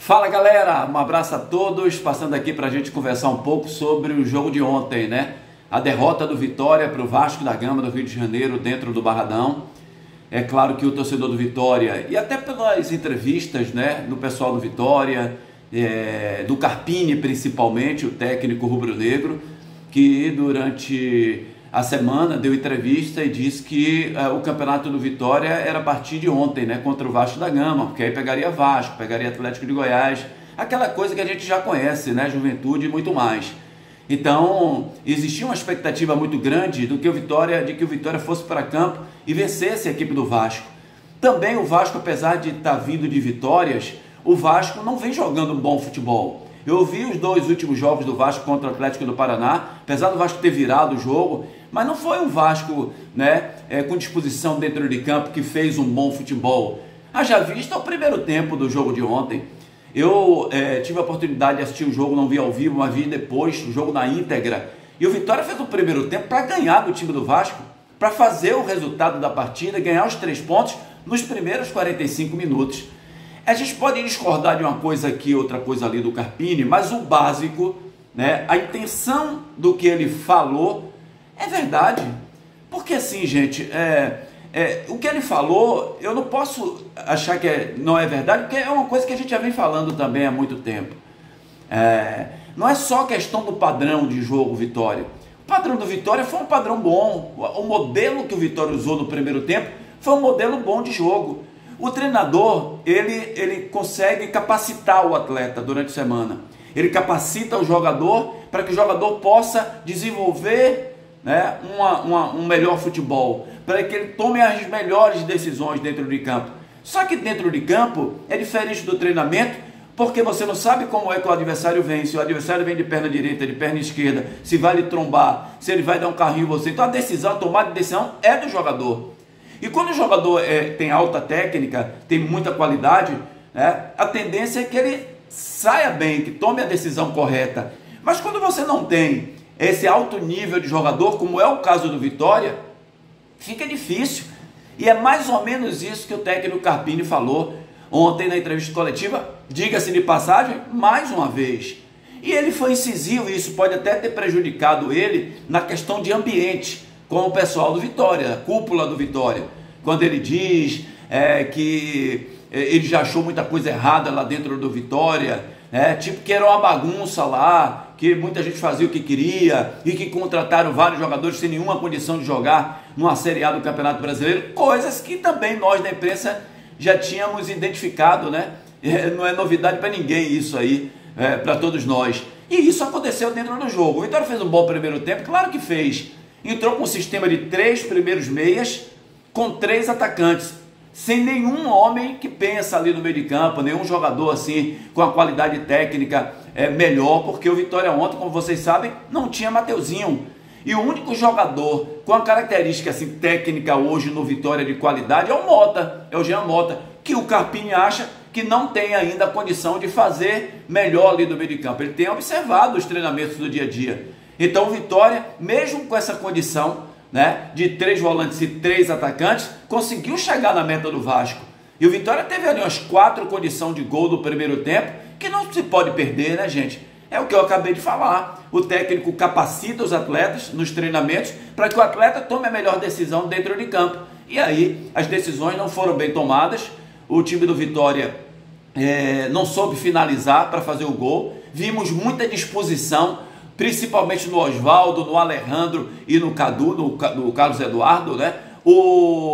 Fala galera, um abraço a todos, passando aqui para a gente conversar um pouco sobre o jogo de ontem, né? A derrota do Vitória para o Vasco da Gama do Rio de Janeiro dentro do Barradão. É claro que o torcedor do Vitória, e até pelas entrevistas, né, do pessoal do Vitória, do Carpini principalmente, o técnico rubro-negro, que durante a semana deu entrevista e disse que o campeonato do Vitória era a partir de ontem, né, contra o Vasco da Gama, porque aí pegaria Vasco, pegaria Atlético de Goiás, aquela coisa que a gente já conhece, né, Juventude e muito mais. Então, existia uma expectativa muito grande de que o Vitória fosse para campo e vencesse a equipe do Vasco. Também o Vasco, apesar de estar vindo de vitórias, o Vasco não vem jogando um bom futebol. Eu vi os dois últimos jogos do Vasco contra o Atlético do Paraná, apesar do Vasco ter virado o jogo, mas não foi um Vasco, né, com disposição dentro de campo que fez um bom futebol. Haja vista o primeiro tempo do jogo de ontem. Eu tive a oportunidade de assistir o jogo, não vi ao vivo, mas vi depois o jogo na íntegra. E o Vitória fez o primeiro tempo para ganhar do time do Vasco, para fazer o resultado da partida, ganhar os 3 pontos nos primeiros 45 minutos. A gente pode discordar de uma coisa aqui, outra coisa ali do Carpini, mas o básico, né, a intenção do que ele falou é verdade. Porque assim, gente, o que ele falou, eu não posso achar que não é verdade, porque é uma coisa que a gente já vem falando também há muito tempo. Não é só questão do padrão de jogo Vitória. O padrão do Vitória foi um padrão bom. O modelo que o Vitória usou no primeiro tempo foi um modelo bom de jogo. O treinador, ele consegue capacitar o atleta durante a semana. Ele capacita o jogador para que o jogador possa desenvolver, né, um melhor futebol, para que ele tome as melhores decisões dentro de campo. Só que dentro de campo é diferente do treinamento, porque você não sabe como é que o adversário vem, se o adversário vem de perna direita, de perna esquerda, se vai lhe trombar, se ele vai dar um carrinho em você. Então a tomada de decisão é do jogador. E quando o jogador tem alta técnica, tem muita qualidade, né, a tendência é que ele saia bem, que tome a decisão correta. Mas quando você não tem esse alto nível de jogador, como é o caso do Vitória, fica difícil. E é mais ou menos isso que o técnico Carpini falou ontem na entrevista coletiva, diga-se de passagem, mais uma vez. E ele foi incisivo, e isso pode até ter prejudicado ele na questão de ambiente, com o pessoal do Vitória, a cúpula do Vitória, quando ele diz que ele já achou muita coisa errada lá dentro do Vitória, tipo que era uma bagunça lá, que muita gente fazia o que queria e que contrataram vários jogadores sem nenhuma condição de jogar numa Série A do Campeonato Brasileiro, coisas que também nós da imprensa já tínhamos identificado, né? Não é novidade para ninguém isso aí, para todos nós. E isso aconteceu dentro do jogo. O Vitória fez um bom primeiro tempo, claro que fez. Entrou com um sistema de 3 primeiros meias, com 3 atacantes, sem nenhum homem que pensa ali no meio de campo, nenhum jogador assim com a qualidade técnica melhor, porque o Vitória ontem, como vocês sabem, não tinha Mateuzinho. E o único jogador com a característica assim, técnica hoje no Vitória de qualidade é o Mota, é o Jean Mota, que o Carpini acha que não tem ainda a condição de fazer melhor ali no meio de campo. Ele tem observado os treinamentos do dia a dia. Então o Vitória, mesmo com essa condição, né, de 3 volantes e 3 atacantes, conseguiu chegar na meta do Vasco. E o Vitória teve ali umas 4 condições de gol do primeiro tempo, que não se pode perder, né, gente? É o que eu acabei de falar. O técnico capacita os atletas nos treinamentos para que o atleta tome a melhor decisão dentro de campo. E aí as decisões não foram bem tomadas. O time do Vitória não soube finalizar para fazer o gol. Vimos muita disposição, principalmente no Osvaldo, no Alejandro e no Cadu, no Carlos Eduardo, né?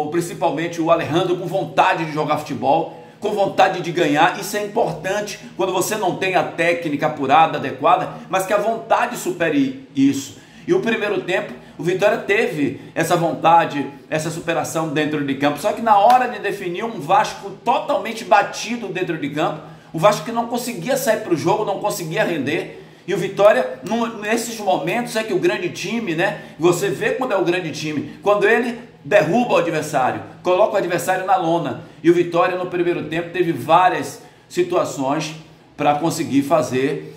Principalmente o Alejandro com vontade de jogar futebol, com vontade de ganhar. Isso é importante quando você não tem a técnica apurada, adequada, mas que a vontade supere isso. E o primeiro tempo, o Vitória teve essa vontade, essa superação dentro de campo, só que na hora de definir, um Vasco totalmente batido dentro de campo, o Vasco que não conseguia sair para o jogo, não conseguia render. E o Vitória, nesses momentos é que o grande time, né? Você vê quando é o grande time, quando ele derruba o adversário, coloca o adversário na lona. E o Vitória no primeiro tempo teve várias situações para conseguir fazer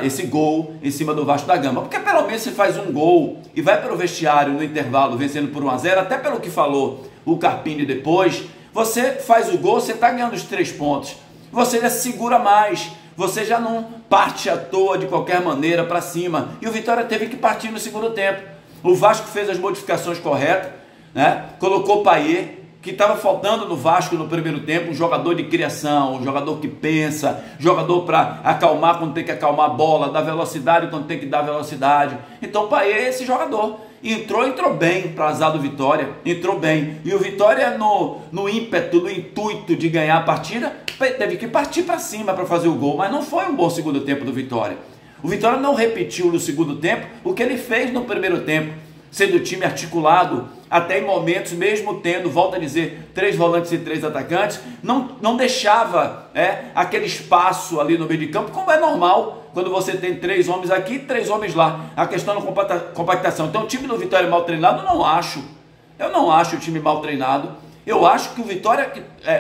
esse gol em cima do Vasco da Gama. Porque pelo menos você faz um gol e vai para o vestiário no intervalo vencendo por 1-0, até pelo que falou o Carpini depois, você faz o gol, você está ganhando os 3 pontos. você já se segura mais, você já não parte à toa de qualquer maneira para cima. E o Vitória teve que partir no segundo tempo. O Vasco fez as modificações corretas, né? Colocou o Payet, que estava faltando no Vasco no primeiro tempo, um jogador de criação, um jogador que pensa, jogador para acalmar quando tem que acalmar a bola, dar velocidade quando tem que dar velocidade. Então o Payet é esse jogador. Entrou bem para azar do Vitória, entrou bem. E o Vitória no ímpeto, no intuito de ganhar a partida, teve que partir para cima para fazer o gol, mas não foi um bom segundo tempo do Vitória. O Vitória não repetiu no segundo tempo o que ele fez no primeiro tempo, sendo o time articulado, até em momentos, mesmo tendo, volto a dizer, 3 volantes e 3 atacantes, não deixava aquele espaço ali no meio de campo, como é normal quando você tem 3 homens aqui e 3 homens lá. A questão da compactação. Então o time do Vitória mal treinado, eu não acho o time mal treinado. Eu acho que o Vitória,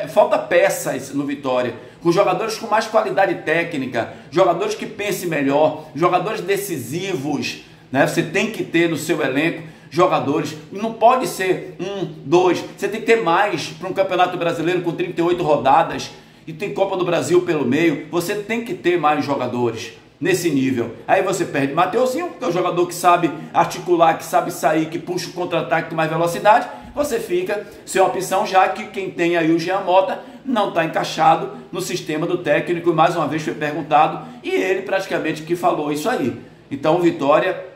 falta peças no Vitória, com jogadores com mais qualidade técnica, jogadores que pensem melhor, jogadores decisivos, né? Você tem que ter no seu elenco jogadores, não pode ser 1, 2, você tem que ter mais para um campeonato brasileiro com 38 rodadas e tem Copa do Brasil pelo meio, você tem que ter mais jogadores nesse nível. Aí você perde Mateuzinho, que é um jogador que sabe articular, que sabe sair, que puxa o contra-ataque com mais velocidade, você fica sem opção, já que quem tem aí o Jean Mota não está encaixado no sistema do técnico, e mais uma vez foi perguntado, e ele praticamente que falou isso aí. Então o Vitória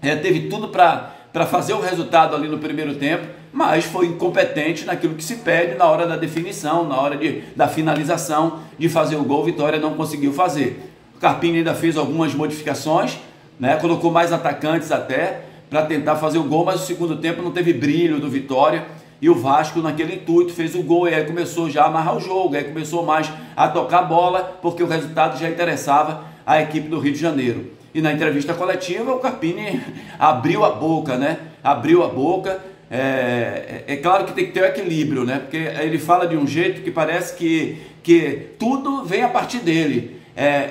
teve tudo para fazer o resultado ali no primeiro tempo, mas foi incompetente naquilo que se pede na hora da definição, na hora da finalização, de fazer o gol. O Vitória não conseguiu fazer. O Carpini ainda fez algumas modificações, né? Colocou mais atacantes até para tentar fazer o gol, mas o segundo tempo não teve brilho do Vitória, e o Vasco naquele intuito fez o gol, e aí começou já a amarrar o jogo, aí começou mais a tocar a bola, porque o resultado já interessava a equipe do Rio de Janeiro. E na entrevista coletiva o Carpini abriu a boca, né? Abriu a boca. É claro que tem que ter o equilíbrio, né? Porque ele fala de um jeito que parece que tudo vem a partir dele.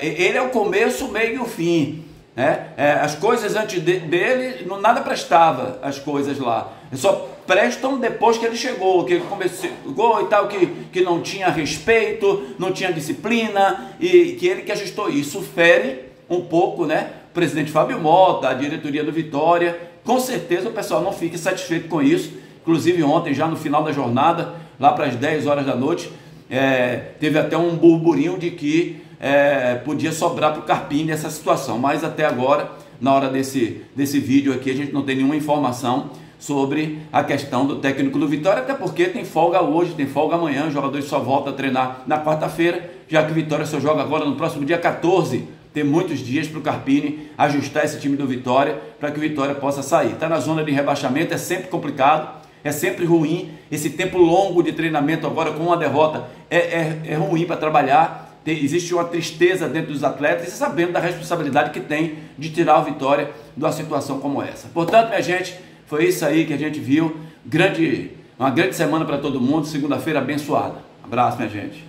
Ele é o começo, o meio e o fim, né? As coisas antes dele, nada prestava, as coisas lá. Só prestam depois que ele chegou, que ele começou e tal, que não tinha respeito, não tinha disciplina, e que ele que ajustou isso. Fere um pouco, né? O presidente Fábio Mota, a diretoria do Vitória, com certeza o pessoal não fica satisfeito com isso. Inclusive ontem, já no final da jornada, lá para as 10 horas da noite, teve até um burburinho de que podia sobrar para o Carpini essa situação, mas até agora, na hora desse vídeo aqui, a gente não tem nenhuma informação sobre a questão do técnico do Vitória, até porque tem folga hoje, tem folga amanhã, os jogadores só voltam a treinar na quarta-feira, já que o Vitória só joga agora no próximo dia 14, tem muitos dias para o Carpini ajustar esse time do Vitória, para que o Vitória possa sair. Está na zona de rebaixamento, é sempre complicado, é sempre ruim, esse tempo longo de treinamento agora com uma derrota é ruim para trabalhar. Existe uma tristeza dentro dos atletas, e sabendo da responsabilidade que tem de tirar o Vitória de uma situação como essa. Portanto, minha gente, foi isso aí que a gente viu. Uma grande semana para todo mundo, segunda-feira abençoada. Abraço, minha gente.